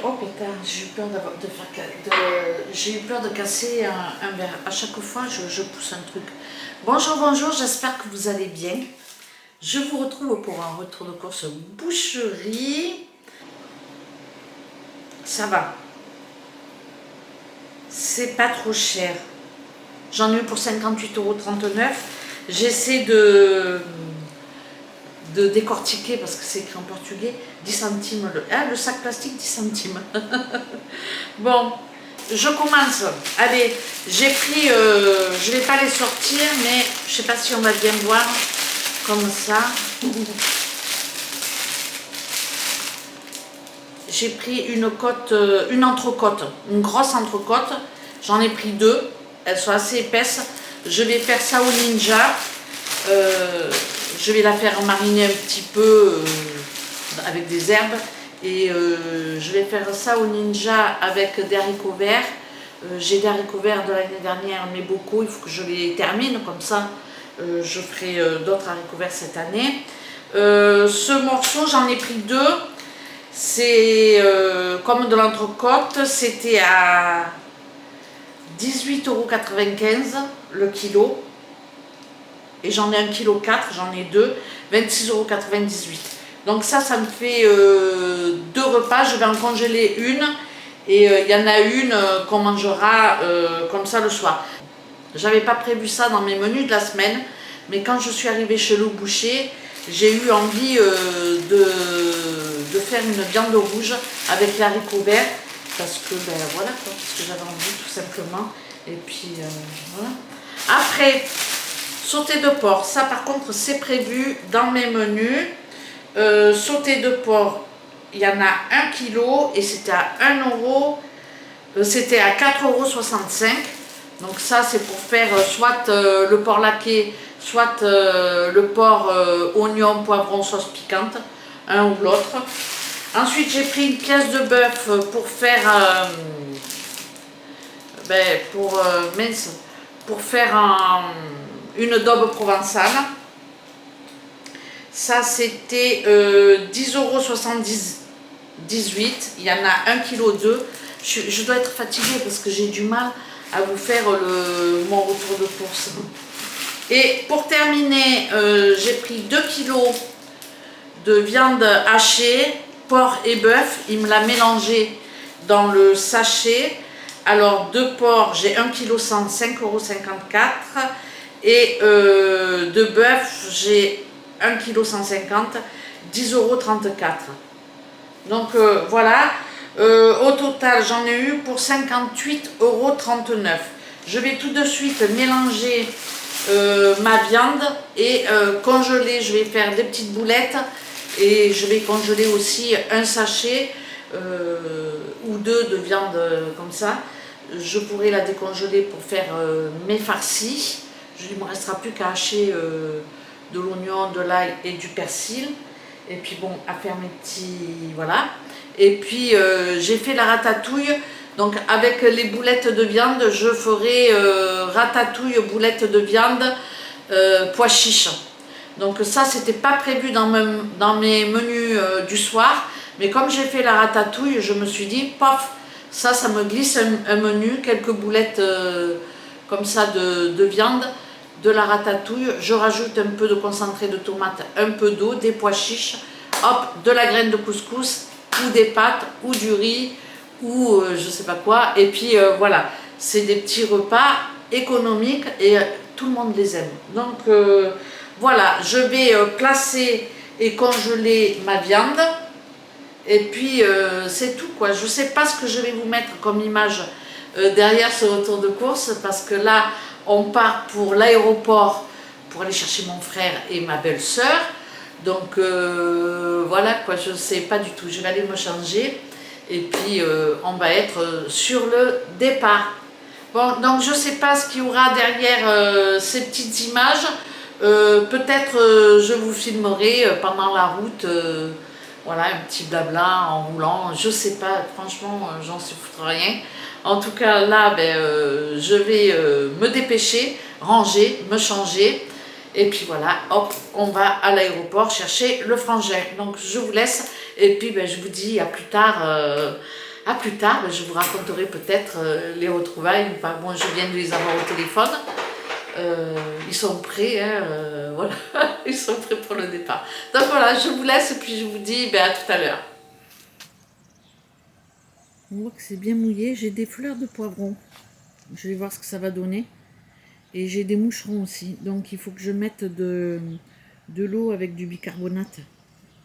Oh putain, j'ai eu peur j'ai eu peur de casser un verre. À chaque fois, je pousse un truc. Bonjour, bonjour, j'espère que vous allez bien. Je vous retrouve pour un retour de course boucherie. Ça va. C'est pas trop cher. J'en ai eu pour 58,39 €. J'essaie de décortiquer parce que c'est écrit en portugais. 10 centimes le sac plastique, 10 centimes. Bon, je commence. Allez, j'ai pris, je vais pas les sortir, mais je sais pas si on va bien voir comme ça. J'ai pris une côte, une entrecôte, une grosse entrecôte. J'en ai pris deux. Elles sont assez épaisses. Je vais faire ça au ninja. Je vais la faire mariner un petit peu avec des herbes. Et je vais faire ça au ninja avec des haricots verts. J'ai des haricots verts de l'année dernière, mais beaucoup. Il faut que je les termine. Comme ça, je ferai d'autres haricots verts cette année. Ce morceau, j'en ai pris deux. C'est comme de l'entrecôte. C'était à 18,95 € le kilo. Et j'en ai 1,4 kg, j'en ai deux, 26,98 €. Donc ça me fait deux repas. Je vais en congeler une. Et il y en a une qu'on mangera comme ça le soir. J'avais pas prévu ça dans mes menus de la semaine. Mais quand je suis arrivée chez le boucher, j'ai eu envie de faire une viande rouge avec les haricots verts. Parce que, ben voilà quoi, parce que j'avais envie tout simplement. Et puis, voilà. Après, sauté de porc, ça par contre c'est prévu dans mes menus. Sauté de porc, il y en a 1 kg et c'était à 1 €, c'était à 4,65 €. Donc ça c'est pour faire soit le porc laqué, soit le porc oignon, poivron, sauce piquante, un ou l'autre. Ensuite j'ai pris une pièce de bœuf pour faire pour faire une daube provençale. Ça c'était 10,78 €. Il y en a 1,2 kg. Je dois être fatiguée parce que j'ai du mal à vous faire mon retour de course. Et pour terminer, j'ai pris 2 kg de viande hachée, porc et bœuf. Il me l'a mélangé dans le sachet. Alors de porc, j'ai 1 kg 100, 5,54 €. Et de bœuf, j'ai 1 kg 150, 10,34 €. Donc voilà, au total j'en ai eu pour 58,39 €. Je vais tout de suite mélanger ma viande et congeler. Je vais faire des petites boulettes et je vais congeler aussi un sachet ou deux de viande comme ça. Je pourrai la décongeler pour faire mes farcis. Il ne me restera plus qu'à hacher de l'oignon, de l'ail et du persil. Et puis bon, à faire mes petits... Voilà. Et puis j'ai fait la ratatouille. Donc avec les boulettes de viande, je ferai ratatouille, boulettes de viande, pois chiches. Donc ça, c'était pas prévu dans mes menus du soir. Mais comme j'ai fait la ratatouille, je me suis dit, pof, ça me glisse un menu, quelques boulettes comme ça de viande, de la ratatouille. Je rajoute un peu de concentré de tomate, un peu d'eau, des pois chiches, hop, de la graine de couscous, ou des pâtes, ou du riz, ou je sais pas quoi. Et puis voilà, c'est des petits repas économiques et tout le monde les aime. Donc voilà, je vais placer et congeler ma viande. Et puis c'est tout quoi. Je ne sais pas ce que je vais vous mettre comme image derrière ce retour de course, parce que là on part pour l'aéroport pour aller chercher mon frère et ma belle-sœur. Donc voilà quoi, je ne sais pas du tout. Je vais aller me changer et puis on va être sur le départ. Bon, donc je ne sais pas ce qu'il y aura derrière ces petites images. Peut-être je vous filmerai pendant la route. Voilà, un petit blabla en roulant, je sais pas, franchement, j'en sais foutre rien. En tout cas, là, je vais me dépêcher, ranger, me changer. Et puis voilà, hop, on va à l'aéroport chercher le frangin. Donc, je vous laisse. Et puis, je vous dis à plus tard à plus tard, je vous raconterai peut-être les retrouvailles. Enfin, bon, je viens de les avoir au téléphone. Ils sont prêts, hein, voilà, ils sont prêts pour le départ. Donc voilà, je vous laisse et puis je vous dis à tout à l'heure. On voit que c'est bien mouillé, j'ai des fleurs de poivron. Je vais voir ce que ça va donner. Et j'ai des moucherons aussi, donc il faut que je mette de l'eau avec du bicarbonate.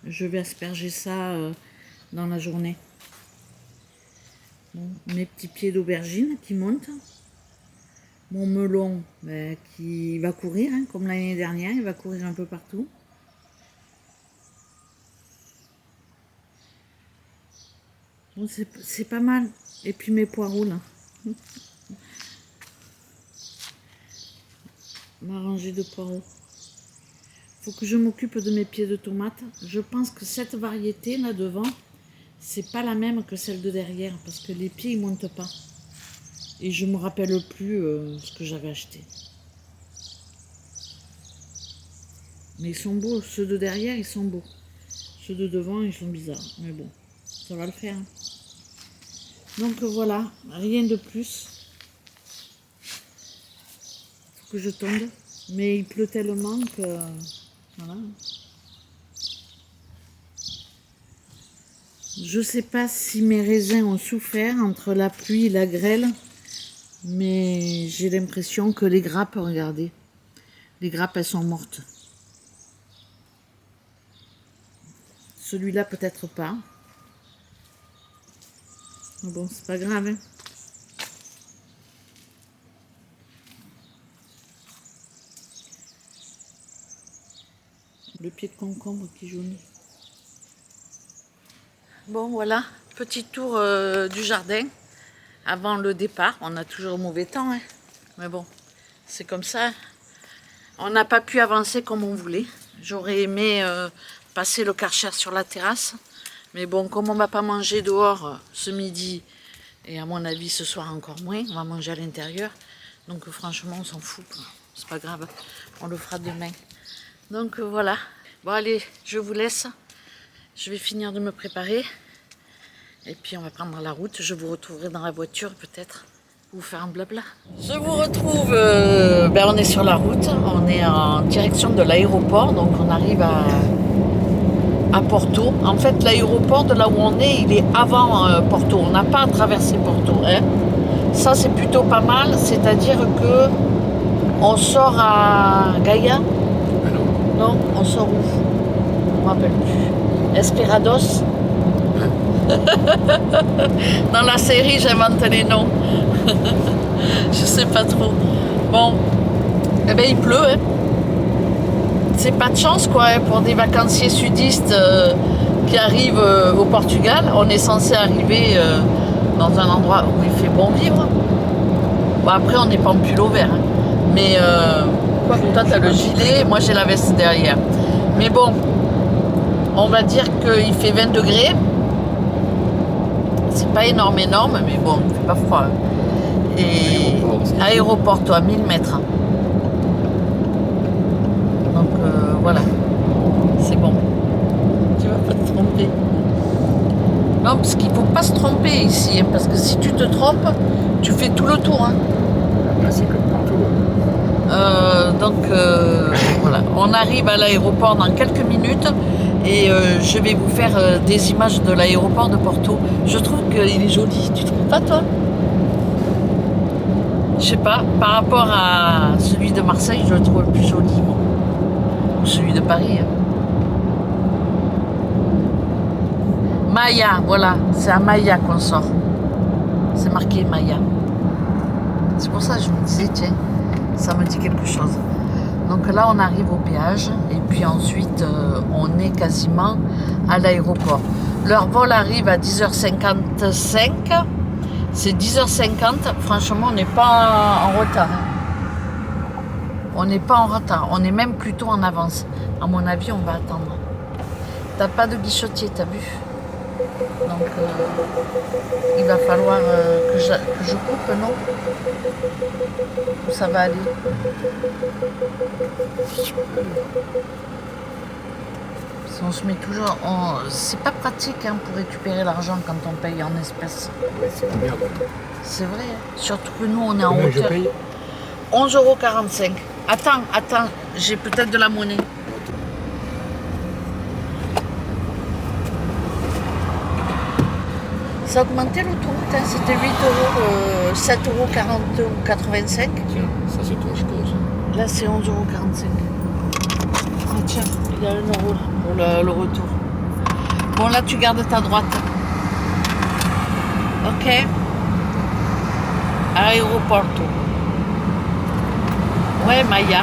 Je vais asperger ça dans la journée. Bon, mes petits pieds d'aubergine qui montent. Mon melon qui va courir, hein, comme l'année dernière, il va courir un peu partout. Bon, c'est pas mal. Et puis mes poireaux là. Ma rangée de poireaux. Faut que je m'occupe de mes pieds de tomates. Je pense que cette variété là devant, c'est pas la même que celle de derrière parce que les pieds ils montent pas. Et je me rappelle plus ce que j'avais acheté. Mais ils sont beaux, ceux de derrière ils sont beaux. Ceux de devant ils sont bizarres. Mais bon, ça va le faire. Hein. Donc voilà, rien de plus. Faut que je tombe. Mais il pleut tellement que... Voilà. Je sais pas si mes raisins ont souffert entre la pluie et la grêle. Mais j'ai l'impression que les grappes, regardez. Les grappes, elles sont mortes. Celui-là, peut-être pas. Mais bon, c'est pas grave. Hein. Le pied de concombre qui jaunit. Bon, voilà. Petit tour du jardin. Avant le départ. On a toujours mauvais temps. Hein. Mais bon, c'est comme ça. On n'a pas pu avancer comme on voulait. J'aurais aimé passer le Karcher sur la terrasse. Mais bon, comme on ne va pas manger dehors ce midi, et à mon avis ce soir encore moins, on va manger à l'intérieur. Donc franchement, on s'en fout. C'est pas grave, on le fera demain. Donc voilà. Bon allez, je vous laisse. Je vais finir de me préparer. Et puis on va prendre la route. Je vous retrouverai dans la voiture peut-être. Vous faire un blabla. Je vous retrouve, on est sur la route, on est en direction de l'aéroport, donc on arrive à Porto. En fait, l'aéroport de là où on est, il est avant Porto, on n'a pas à traverser Porto. Hein. Ça, c'est plutôt pas mal, c'est-à-dire que on sort à Gaïa. Non, on sort où? Je ne me rappelle plus. Esperados. Dans la série, j'invente les noms. Je sais pas trop. Bon, eh ben il pleut. Hein. C'est pas de chance quoi hein, pour des vacanciers sudistes qui arrivent au Portugal. On est censé arriver dans un endroit où il fait bon vivre. Bon, après, on n'est pas en pull au vert. Hein. Mais toi, tu as le gilet, moi j'ai la veste derrière. Mais bon, on va dire qu'il fait 20 degrés. C'est pas énorme, mais bon, il fait pas froid. Hein. Et aéroport, toi, à 1000 mètres. Donc voilà, c'est bon. Tu vas pas te tromper. Non, parce qu'il ne faut pas se tromper ici, hein, parce que si tu te trompes, tu fais tout le tour. Hein. Là, c'est comme partout. Donc voilà, on arrive à l'aéroport dans quelques minutes et je vais vous faire des images de l'aéroport de Porto. Je trouve qu'il est joli, tu trouves pas toi? Je sais pas, par rapport à celui de Marseille, je le trouve le plus joli, bon. Ou celui de Paris. Hein. Maya, voilà, c'est à Maya qu'on sort. C'est marqué Maya. C'est pour ça que je me disais, tiens, ça me dit quelque chose. Donc là, on arrive au péage et puis ensuite, on est quasiment à l'aéroport. Leur vol arrive à 10h55. C'est 10h50. Franchement, on n'est pas en retard. On n'est pas en retard. On est même plutôt en avance. À mon avis, on va attendre. T'as pas de guichetier, t'as vu? Donc, il va falloir que je coupe, non? Où ça va aller? On se met toujours. C'est pas pratique hein, pour récupérer l'argent quand on paye en espèces. Ouais, c'est la merde. C'est vrai. Hein. Surtout que nous, on est en Combien je hauteur. paye? 11,45 €. Attends, j'ai peut-être de la monnaie. Ça a augmenté l'autoroute, hein. C'était 8 €, 7,40 € ou 85. Tiens, ça c'est ton chose. Là, c'est 11,45 €. Ah, tiens, il y a 1 € pour le retour. Bon, là, tu gardes ta droite. Ok. Aéroporto. Ouais, Maya.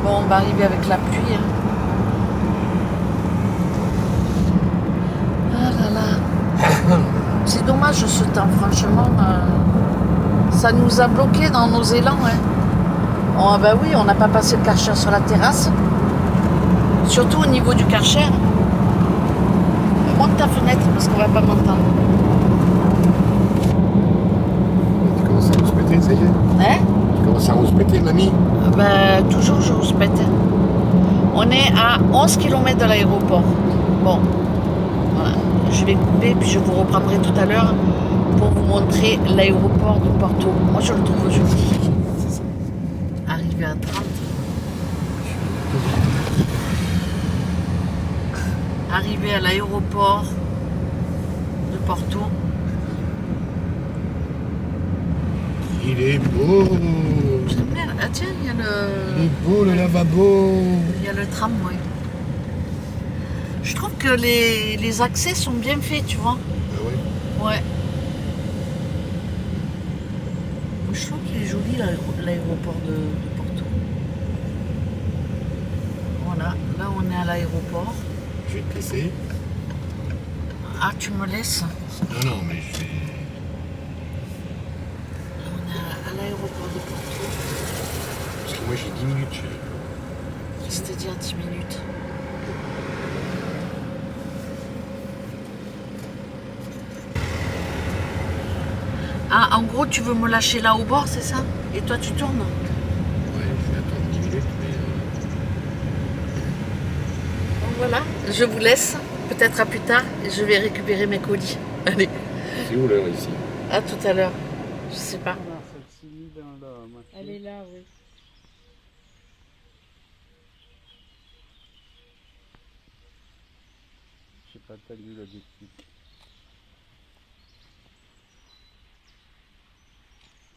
Bon, on va arriver avec la pluie. Hein. Ah là là. C'est dommage ce temps, franchement. Ça nous a bloqués dans nos élans. Hein. Oh, bah oui, on n'a pas passé le Karcher sur la terrasse. Surtout au niveau du Karcher. Monte ta fenêtre parce qu'on va pas m'entendre. Tu commences à rouspéter, ça y est? Hein? Tu commences à rouspéter, mamie? Ben, toujours je rouspète. On est à 11 km de l'aéroport. Bon, voilà. Je vais couper puis je vous reprendrai tout à l'heure pour vous montrer l'aéroport de Porto. Moi je le trouve joli. Arrivé à 30. Arrivé à l'aéroport de Porto. Il est beau! J'aime bien. Ah tiens, il y a Il est beau le lavabo! il y a le tramway. Je trouve que les accès sont bien faits, tu vois. Ah ouais? Ouais. Je trouve qu'il est joli l'aéroport de Porto. Voilà, là on est à l'aéroport. Je vais te laisser. Ah, tu me laisses? Non, non, mais je vais. On est à l'aéroport de Porto. Parce que moi j'ai 10 minutes. C'est-à-dire 10 minutes. Ah, en gros, tu veux me lâcher là au bord, c'est ça? Et toi, tu tournes? Ouais, je vais attendre 10 minutes, mais. Donc voilà, je vous laisse. Peut-être à plus tard. Et je vais récupérer mes colis. Allez, C'est où l'heure ici? à tout à l'heure. Je sais pas. Elle est là, oui. Je sais pas, t'as lu là-dessus.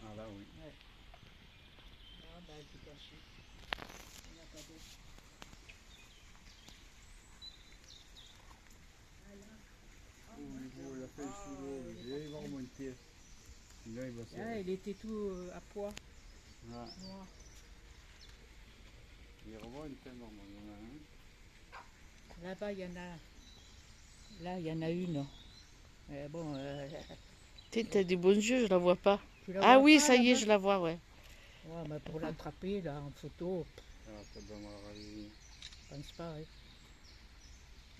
Ah là, oui. Ah, bah, c'est caché. Il n'y a pas d'autre. Il a fait le sous-l'eau, il va remonter. Là, il va se... Ah, il était tout à pois, Ah, noir. il remonte tellement, il y en a un. Là-bas, il y en a. Là, il y en a une. Bon, T'as des bons yeux, je la vois pas. tu la Ah vois oui, pas, ça y est, là-bas? je la vois, ouais. Ouais, mais pour l'attraper, là, en photo, Ah, ça doit m'arriver. je pense pas, hein.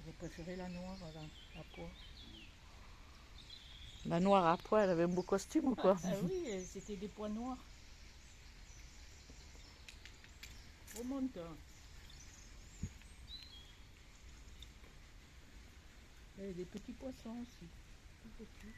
J'ai préféré la noire, là, à pois. La noire à poil, elle avait un beau costume ou quoi? Ah oui, c'était des pois noirs. Remonte. Hein. Et des petits poissons aussi, tout petits.